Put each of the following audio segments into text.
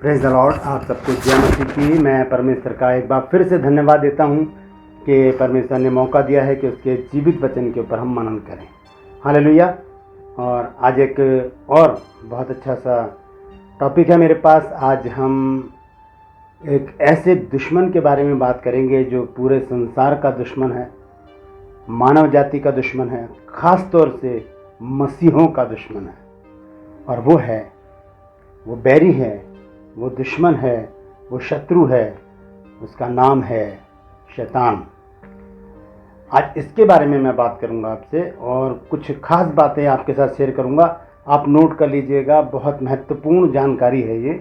Praise the Lord. आप सबको जय मसीह की। मैं परमेश्वर का एक बार फिर से धन्यवाद देता हूं कि परमेश्वर ने मौका दिया है कि उसके जीवित वचन के ऊपर हम मनन करें। हालेलुया। और आज एक और बहुत अच्छा सा टॉपिक है मेरे पास। आज हम एक ऐसे दुश्मन के बारे में बात करेंगे जो पूरे संसार का दुश्मन है, मानव जाति का दुश्मन है, ख़ास तौर से मसीहों का दुश्मन है। और वो बैरी है, वो दुश्मन है, वो शत्रु है। उसका नाम है शैतान। आज इसके बारे में मैं बात करूंगा आपसे और कुछ खास बातें आपके साथ शेयर करूंगा। आप नोट कर लीजिएगा, बहुत महत्वपूर्ण जानकारी है ये।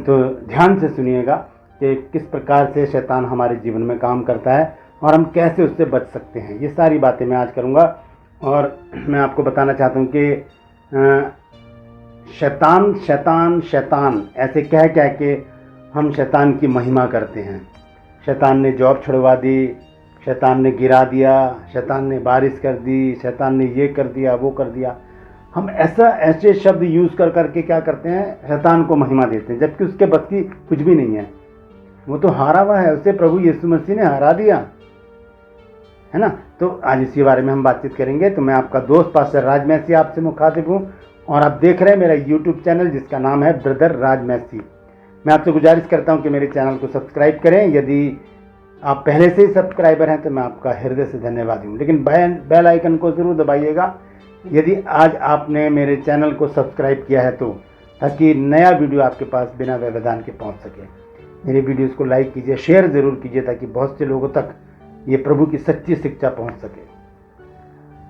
तो ध्यान से सुनिएगा कि किस प्रकार से शैतान हमारे जीवन में काम करता है और हम कैसे उससे बच सकते हैं। ये सारी बातें मैं आज करूंगा। और मैं आपको बताना चाहता हूँ कि शैतान शैतान शैतान ऐसे कह के हम शैतान की महिमा करते हैं। शैतान ने जॉब छुड़वा दी, शैतान ने गिरा दिया, शैतान ने बारिश कर दी, शैतान ने ये कर दिया, वो कर दिया। हम ऐसे शब्द यूज़ करके क्या करते हैं, शैतान को महिमा देते हैं, जबकि उसके बस की कुछ भी नहीं है। वो तो हारा हुआ है, उसे प्रभु यीशु मसीह ने हरा दिया है ना। तो आज इसी बारे में हम बातचीत करेंगे। तो मैं आपका दोस्त पास्टर राज मैसी आपसे मुखातिब हूँ और आप देख रहे हैं मेरा यूट्यूब चैनल जिसका नाम है ब्रदर राज मैसी। मैं आपसे गुजारिश करता हूं कि मेरे चैनल को सब्सक्राइब करें। यदि आप पहले से ही सब्सक्राइबर हैं तो मैं आपका हृदय से धन्यवाद दूँ, लेकिन बेल आइकन को ज़रूर दबाइएगा यदि आज आपने मेरे चैनल को सब्सक्राइब किया है तो, ताकि नया वीडियो आपके पास बिना व्यवधान के पहुँच सके। मेरे वीडियोज़ को लाइक कीजिए, शेयर ज़रूर कीजिए, ताकि बहुत से लोगों तक ये प्रभु की सच्ची शिक्षा पहुँच सके।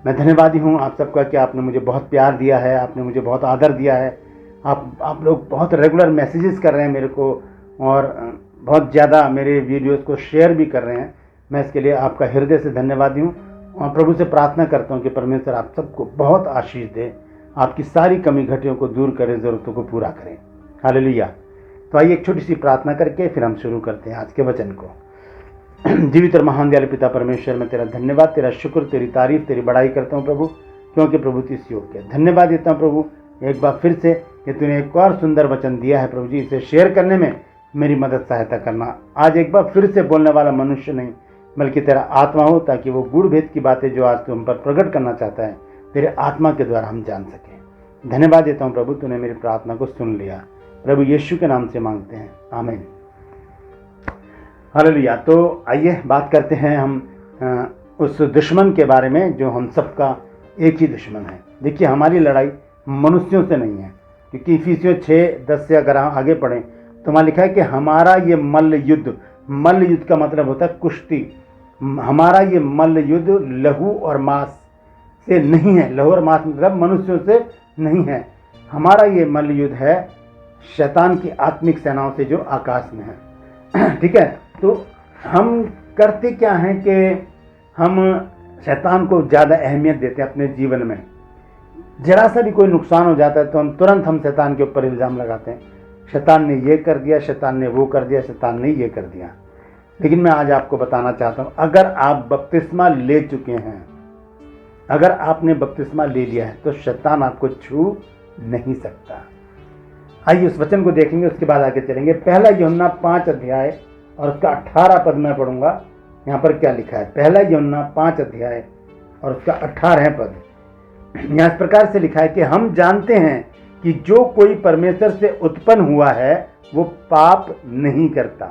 मैं धन्यवादी हूँ आप सबका कि आपने मुझे बहुत प्यार दिया है, आपने मुझे बहुत आदर दिया है। आप लोग बहुत रेगुलर मैसेजेस कर रहे हैं मेरे को और बहुत ज़्यादा मेरे वीडियोस को शेयर भी कर रहे हैं। मैं इसके लिए आपका हृदय से धन्यवादी हूँ और प्रभु से प्रार्थना करता हूँ कि परमेश्वर आप सबको बहुत आशीष दे, आपकी सारी कमी घटियों को दूर करे, ज़रूरतों को पूरा करें। हालेलुया। तो आइए एक छोटी सी प्रार्थना करके फिर हम शुरू करते हैं आज के वचन को। जीवित और महान दयालु पिता परमेश्वर, मैं तेरा धन्यवाद, तेरा शुक्र, तेरी तारीफ, तेरी बड़ाई करता हूँ प्रभु, क्योंकि प्रभु तू इस योग्य है। धन्यवाद देता हूँ प्रभु एक बार फिर से कि तूने एक और सुंदर वचन दिया है प्रभु जी। इसे शेयर करने में मेरी मदद सहायता करना। आज एक बार फिर से बोलने वाला मनुष्य नहीं बल्कि तेरा आत्मा हो, ताकि वो गूढ़ भेद की बातें जो आज तू हम पर प्रकट करना चाहता है तेरे आत्मा के द्वारा हम जान सकें। धन्यवाद देता हूँ प्रभु, तूने मेरी प्रार्थना को सुन लिया। प्रभु यीशु के नाम से मांगते हैं, आमीन। हालेलुया। तो आइए बात करते हैं हम उस दुश्मन के बारे में जो हम सबका एक ही दुश्मन है। देखिए, हमारी लड़ाई मनुष्यों से नहीं है, क्योंकि इफिसियों 6:10 से अगर हम आगे पढ़ें तो वहाँ लिखा है कि हमारा ये मल्ल युद्ध का मतलब होता है कुश्ती। हमारा ये मल्ल युद्ध लहू और मांस से नहीं है। लहू और मांस मतलब मनुष्यों से नहीं है। हमारा ये मल्ल युद्ध है शैतान की आत्मिक सेनाओं से जो आकाश में है। ठीक है। तो हम करते क्या हैं कि हम शैतान को ज़्यादा अहमियत देते हैं अपने जीवन में। जरा सा भी कोई नुकसान हो जाता है तो तुरंत हम शैतान के ऊपर इल्ज़ाम लगाते हैं, शैतान ने ये कर दिया, शैतान ने वो कर दिया, शैतान ने ये कर दिया। लेकिन मैं आज आपको बताना चाहता हूँ, अगर आप बपतिस्मा ले चुके हैं, अगर आपने बपतिस्मा ले लिया है तो शैतान आपको छू नहीं सकता। आइए उस वचन को देखेंगे, उसके बाद आगे चलेंगे। पहला यूहन्ना 5 अध्याय और उसका 18 पद मैं पढ़ूंगा। यहाँ पर क्या लिखा है, पहला यूहन्ना 5 अध्याय और उसका 18 पद। यहाँ इस प्रकार से लिखा है कि हम जानते हैं कि जो कोई परमेश्वर से उत्पन्न हुआ है वो पाप नहीं करता।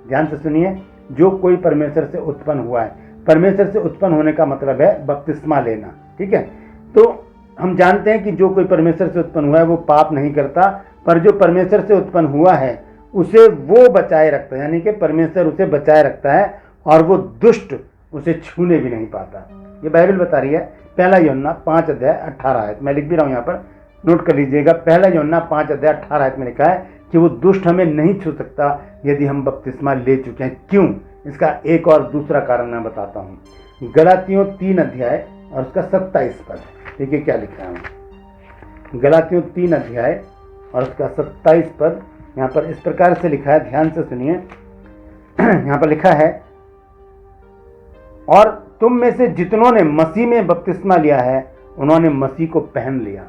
ध्यान से सुनिए, जो कोई परमेश्वर से उत्पन्न हुआ है। परमेश्वर से उत्पन्न होने का मतलब है बपतिस्मा लेना। ठीक है। तो हम जानते हैं कि जो कोई परमेश्वर से उत्पन्न हुआ है वो पाप नहीं करता, पर जो परमेश्वर से उत्पन्न हुआ है उसे वो बचाए रखता है, यानी कि परमेश्वर उसे बचाए रखता है और वो दुष्ट उसे छूने भी नहीं पाता। ये बाइबल बता रही है। पहला यूहन्ना 5 अध्याय 18 आयत, मैं लिख भी रहा हूँ यहाँ पर, नोट कर लीजिएगा। पहला यूहन्ना 5 अध्याय 18 आयत में लिखा है कि वो दुष्ट हमें नहीं छू सकता यदि हम बपतिस्मा ले चुके हैं। क्यों? इसका एक और दूसरा कारण मैं बताता हूँ। गलातियों 3 अध्याय और उसका 27 पद, देखिए क्या लिखा है। गलातियों 3 अध्याय और उसका 27 पद यहाँ पर इस प्रकार से लिखा है, ध्यान से सुनिए। यहाँ पर लिखा है, और तुम में से जितनों ने मसीह में बपतिस्मा लिया है उन्होंने मसीह को पहन लिया।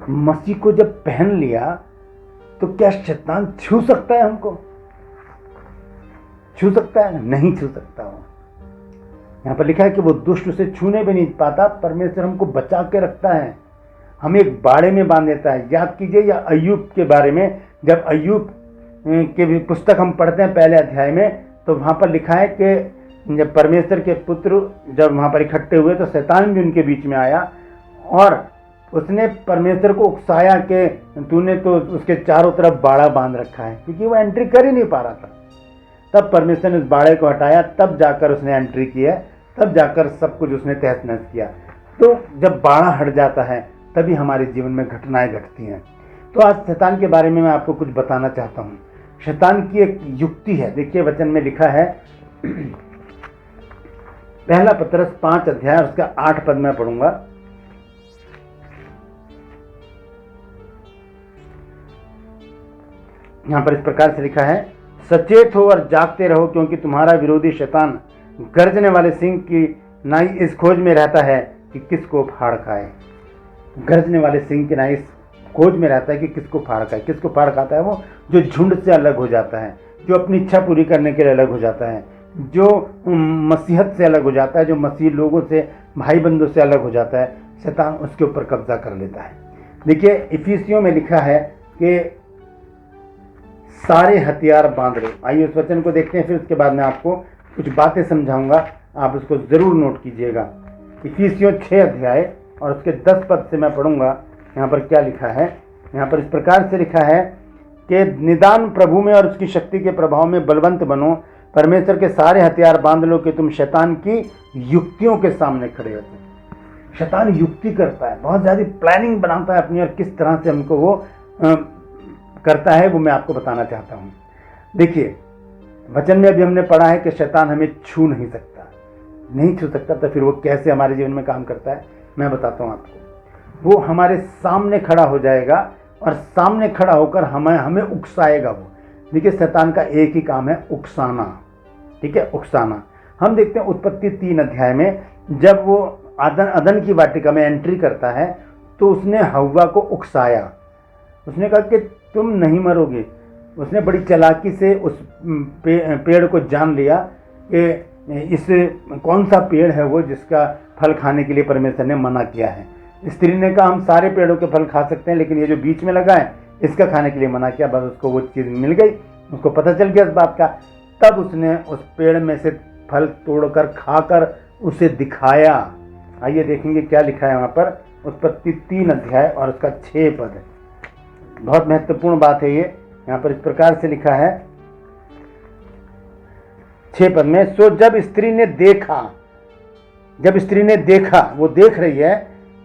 मसीह को जब पहन लिया तो क्या शैतान छू सकता है? हमको छू सकता है? नहीं छू सकता। वो यहाँ पर लिखा है कि वो दुष्ट उसे छूने भी नहीं पाता। परमेश्वर हमको बचा के रखता है, हमें एक बाड़े में बांध देता है। याद कीजिए या अय्यूब के बारे में, जब अय्यूब के भी पुस्तक हम पढ़ते हैं पहले अध्याय में, तो वहाँ पर लिखा है कि जब परमेश्वर के पुत्र जब वहाँ पर इकट्ठे हुए तो शैतान भी उनके बीच में आया और उसने परमेश्वर को उकसाया कि तूने तो उसके चारों तरफ बाड़ा बांध रखा है, क्योंकि वो एंट्री कर ही नहीं पा रहा था। तब परमेश्वर ने उस बाड़े को हटाया, तब जाकर उसने एंट्री की है, तब जाकर सब कुछ उसने तहस नहस किया। तो जब बाड़ा हट जाता है तभी हमारे जीवन में घटनाएं घटती हैं। तो आज शैतान के बारे में मैं आपको कुछ बताना चाहता हूँ। शैतान की एक युक्ति है। देखिए वचन में लिखा है, पहला पतरस 5 अध्याय उसका 8 पद में पढ़ूंगा। यहां पर इस प्रकार से लिखा है, सचेत हो और जागते रहो, क्योंकि तुम्हारा विरोधी शैतान गर्जने वाले सिंह की नाई इस खोज में रहता है कि किसको फाड़ खाए। गर्जने वाले सिंह की नाई इस खोज में रहता है कि किसको फाड़ खाए। किसको फाड़ खाता है? वो जो झुंड से अलग हो जाता है, जो अपनी इच्छा पूरी करने के लिए अलग हो जाता है, जो मसीहत से अलग हो जाता है, जो मसीह लोगों से, भाई बंधुओं से अलग हो जाता है, शैतान उसके ऊपर कब्जा कर लेता है। देखिए इफिसियों में लिखा है कि सारे हथियार बांध लो। आइए उस वचन को देखते हैं, फिर उसके बाद मैं आपको कुछ बातें समझाऊंगा, आप उसको जरूर नोट कीजिएगा। इफिसियों 6 अध्याय और उसके 10 पद से मैं पढ़ूंगा। यहाँ पर क्या लिखा है? यहाँ पर इस प्रकार से लिखा है कि निदान प्रभु में और उसकी शक्ति के प्रभाव में बलवंत बनो, परमेश्वर के सारे हथियार बांध लो कि तुम शैतान की युक्तियों के सामने खड़े होते। शैतान युक्ति करता है, बहुत ज़्यादा प्लानिंग बनाता है अपनी, और किस तरह से हमको वो करता है वो मैं आपको बताना चाहता हूँ। देखिए वचन में अभी हमने पढ़ा है कि शैतान हमें छू नहीं सकता, नहीं छू सकता, तो फिर वो कैसे हमारे जीवन में काम करता है मैं बताता हूँ आपको। वो हमारे सामने खड़ा हो जाएगा और सामने खड़ा होकर हमें उकसाएगा। वो देखिए शैतान का एक ही काम है, उकसाना। ठीक है, उकसाना। हम देखते हैं उत्पत्ति 3 अध्याय में, जब वो अदन की वाटिका में एंट्री करता है तो उसने हव्वा को उकसाया। उसने कहा कि तुम नहीं मरोगे। उसने बड़ी चालाकी से उस पेड़ को जान लिया कि इस कौन सा पेड़ है वो जिसका फल खाने के लिए परमेश्वर ने मना किया है। स्त्री ने कहा हम सारे पेड़ों के फल खा सकते हैं, लेकिन ये जो बीच में लगा है इसका खाने के लिए मना किया। बस उसको वो चीज़ मिल गई, उसको पता चल गया इस बात का। तब उसने उस पेड़ में से फल तोड़कर खाकर उसे दिखाया। आइए देखेंगे क्या लिखा है वहाँ पर, उत्पत्ति 3 अध्याय और उसका 6 पद। बहुत महत्वपूर्ण बात है ये। यहाँ पर इस प्रकार से लिखा है 6 पद में, सो जब स्त्री ने देखा, वो देख रही है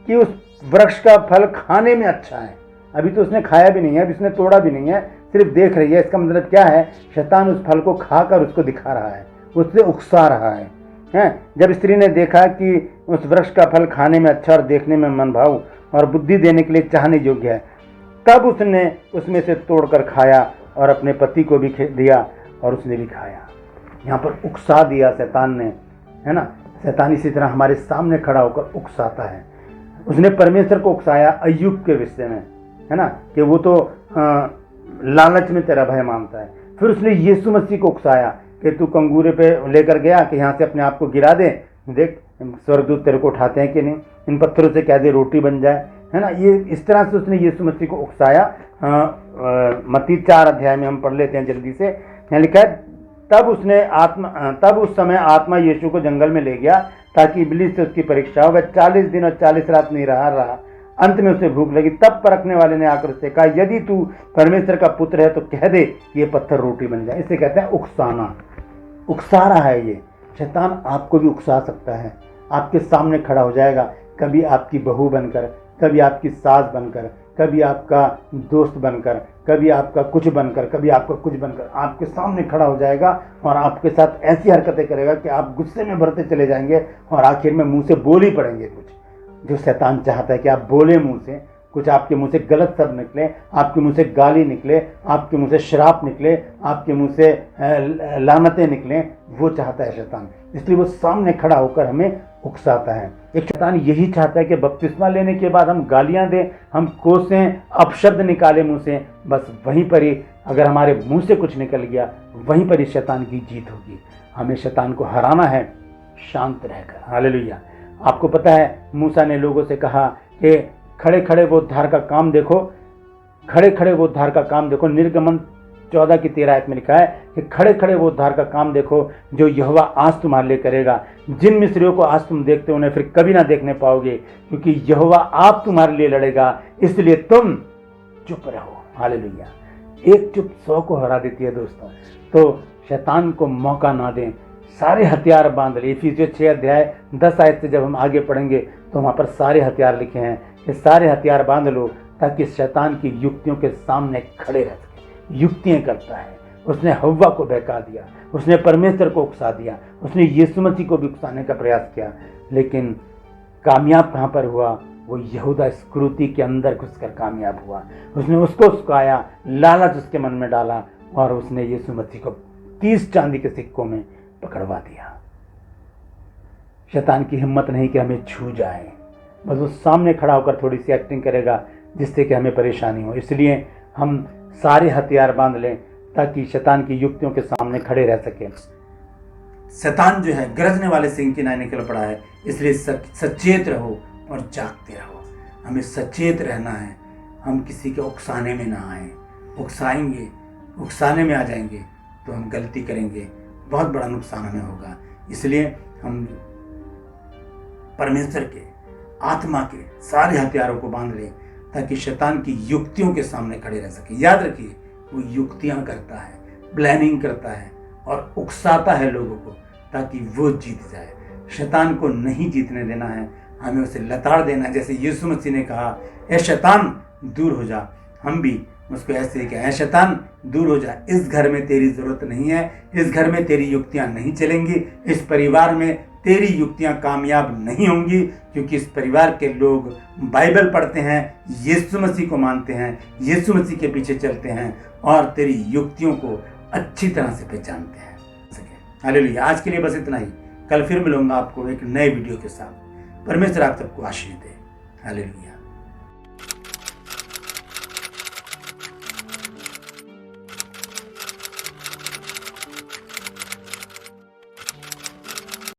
कि उस वृक्ष का फल खाने में अच्छा है। अभी तो उसने खाया भी नहीं है, अभी उसने तोड़ा भी नहीं है, सिर्फ देख रही है। इसका मतलब क्या है? शैतान उस फल को खाकर उसको दिखा रहा है, उससे उकसा रहा है। जब स्त्री ने देखा कि उस वृक्ष का फल खाने में अच्छा और देखने में मनभाऊ और बुद्धि देने के लिए चाहने योग्य है, तब उसने उसमें से तोड़कर खाया और अपने पति को भी दिया और उसने भी खाया। यहाँ पर उकसा दिया शैतान ने, है ना। शैतान इसी तरह हमारे सामने खड़ा होकर उकसाता है। उसने परमेश्वर को उकसाया अय्यूब के विषय में, है ना, कि वो तो लालच में तेरा भय मानता है। फिर उसने यीशु मसीह को उकसाया कि तू कंगूरे पे लेकर गया कि यहाँ से अपने आप को गिरा दे, देख स्वर्गदूत तेरे को उठाते हैं कि नहीं, इन पत्थरों से कह दे रोटी बन जाए, है ना। ये इस तरह से उसने यीशु मसीह को उकसाया। मत्ती 4 अध्याय में हम पढ़ लेते हैं जल्दी से। यहाँ लिखा है, तब उस समय आत्मा यीशु को जंगल में ले गया ताकि इब्लीस से उसकी परीक्षा हो। वह 40 दिन और 40 रात नहीं रहा। अंत में उसे भूख लगी। तब परखने वाले ने आकर उससे कहा, यदि तू परमेश्वर का पुत्र है तो कह दे ये पत्थर रोटी बन जाए। इसे कहते हैं उकसाना। उकसा रहा है ये शैतान। आपको भी उकसा सकता है, आपके सामने खड़ा हो जाएगा, कभी आपकी बहू बनकर, कभी आपकी सास बनकर, कभी आपका दोस्त बनकर, कभी आपका कुछ बनकर, कभी आपका कुछ बनकर आपके सामने खड़ा हो जाएगा और आपके साथ ऐसी हरकतें करेगा कि आप गुस्से में बढ़ते चले जाएंगे और आखिर में मुंह से बोल ही पड़ेंगे कुछ जो शैतान चाहता है कि आप बोले मुंह से कुछ, आपके मुंह से गलत शब्द निकले, आपके मुंह से गाली निकले, आपके मुंह से श्राप निकले, आपके मुंह से लानतें निकलें। वो चाहता है शैतान इसलिए वो सामने खड़ा होकर हमें उकसाता है। एक शैतान यही चाहता है कि बपतिस्मा लेने के बाद हम गालियां दें, हम कोसें, अपशब्द निकालें मुंह से, बस वहीं पर ही अगर हमारे मुंह से कुछ निकल गया वहीं पर ही शैतान की जीत होगी। हमें शैतान को हराना है शांत रहकर। हालेलुया। आपको पता है मूसा ने लोगों से कहा कि खड़े खड़े वो उद्धार का काम देखो, खड़े खड़े वो उद्धार का काम देखो। निर्गमन 14 की 13 आयत में लिखा है कि खड़े खड़े वो उद्धार का काम देखो जो यहोवा आज तुम्हारे लिए करेगा। जिन मिस्रियों को आज तुम देखते हो उन्हें फिर कभी ना देखने पाओगे, क्योंकि यहोवा आप तुम्हारे लिए लड़ेगा, इसलिए तुम चुप रहो। हालेलुया। एक चुप 100 को हरा देती है दोस्तों। तो शैतान को मौका ना दें, सारे हथियार बांध ले। इफिसियों 6 अध्याय 10 आयत से जब हम आगे पढ़ेंगे तो वहाँ पर सारे हथियार लिखे हैं कि सारे हथियार बांध लो ताकि शैतान की युक्तियों के सामने खड़े रह सके। युक्तियाँ करता है, उसने हव्वा को बहका दिया, उसने परमेश्वर को उकसा दिया, उसने यीशु मसीह को भी उकसाने का प्रयास किया, लेकिन कामयाब कहाँ पर हुआ? वो यहूदा इस्करियोती के अंदर घुसकर कामयाब हुआ। उसने उसको उकसाया, लालच उसके मन में डाला और उसने यीशु मसीह को 30 चांदी के सिक्कों में पकड़वा दिया। शैतान की हिम्मत नहीं कि हमें छू जाए, बस वो सामने खड़ा होकर थोड़ी सी एक्टिंग करेगा जिससे कि हमें परेशानी हो। इसलिए हम सारे हथियार बांध लें ताकि शैतान की युक्तियों के सामने खड़े रह सकें। शैतान जो है गरजने वाले सिंह की नाई निकल पड़ा है, इसलिए सचेत रहो और जागते रहो। हमें सचेत रहना है, हम किसी के उकसाने में ना आए। उकसाएंगे, उकसाने में आ जाएंगे तो हम गलती करेंगे, बहुत बड़ा नुकसान हमें होगा। इसलिए हम परमेश्वर के आत्मा के सारे हथियारों को बांध लें ताकि शैतान की युक्तियों के सामने खड़े रह सके। याद रखिए, वो युक्तियां करता है, प्लानिंग करता है और उकसाता है लोगों को ताकि वो जीत जाए। शैतान को नहीं जीतने देना है, हमें उसे लताड़ देना है। जैसे यीशु मसीह ने कहा, ए शैतान दूर हो जा, हम भी उसको ऐसे ही कहें, शैतान दूर हो जा, इस घर में तेरी जरूरत नहीं है, इस घर में तेरी युक्तियां नहीं चलेंगी, इस परिवार में तेरी युक्तियां कामयाब नहीं होंगी, क्योंकि इस परिवार के लोग बाइबल पढ़ते हैं, यीशु मसीह को मानते हैं, यीशु मसीह के पीछे चलते हैं और तेरी युक्तियों को अच्छी तरह से पहचानते हैं। हालेलुया। आज के लिए बस इतना ही। कल फिर मिलूंगा आपको एक नए वीडियो के साथ। परमेश्वर आप सबको आशीष दे। हालेलुया।